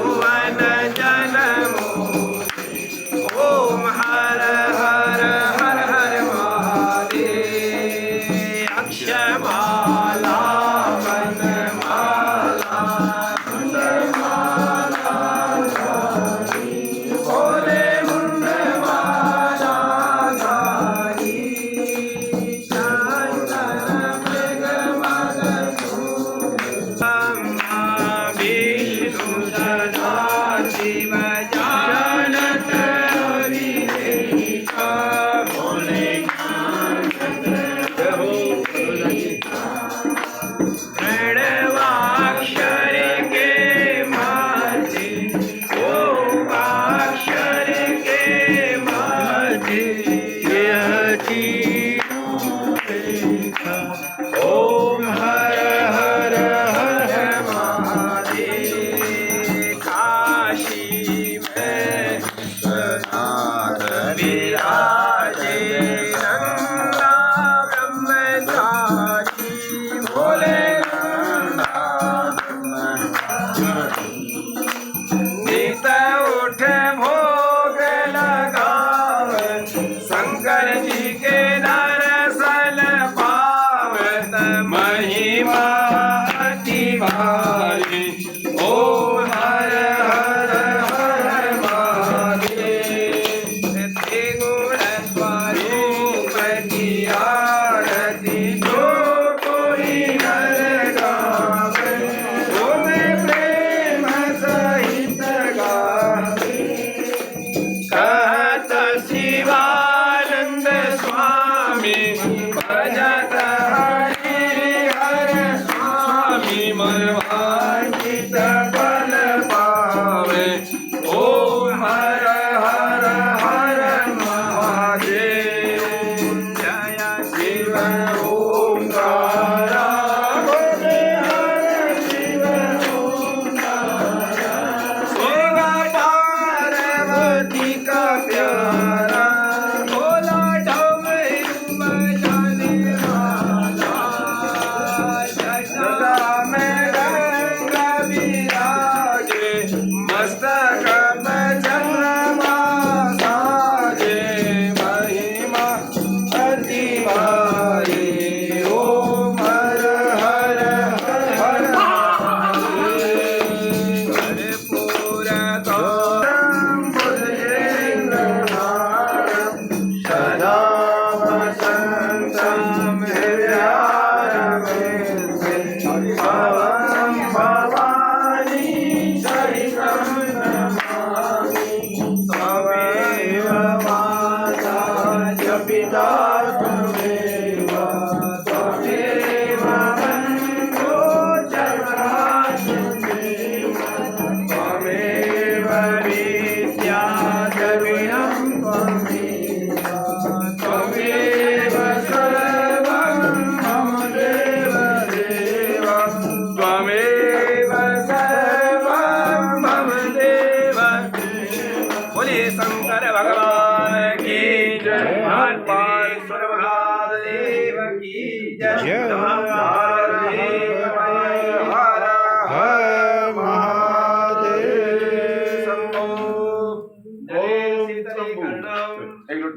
भुवन जन्मो ओम हर हर हर हर महादेव अक्षमाला वनमाला भोले मुंडमाला धारी चंदन मृगमद विष्णु सदा शिव जानत हरिदेव भोले प्रणवाक्षर के माथे ओमाक्षर के माथे यति ओम हर हर हर महादेव काशी में विश्वनाथ विराजे नंदा ब्रह्मचारी भोले नित उठ भोग लगावत शंकर जी के दर्शन पावत महिमा अति भारी ओम हर हर हर महादेव त्रिगुण स्वरूप की आरती जो कोई नर गावे ओम प्रेम सहित गावे कहत शिवानंद स्वामी भजत हरि हर स्वामी मनवांचित फल पावे ओम हर हर हर महादेव जय शिव ओंकारा भोले हर शिव ओंकारा सोगा पार्वती का प्यारा भोला डमरू बजाने वाला सदा में रंग विराजे मस्तक में चंद्रमा साजे महिमा अति भारी ओम हर हर हर हर कर्पूर गौरम भुजगेन्द्रहारं सदा वसन्तं हृदयारविन्दे भवं भवानी सहितं नमामि त्वमेव माता च पिता त्वमेव त्वमेव बन्धो च भ्रातृमेव त्वमेव विद्या द्रविणं त्वमेव त्वमेव सर्वं मम देव देव त्वमेव सर्वं मम देव देव बोले शंकर भगवान की जय हनुमान महादेव की जय।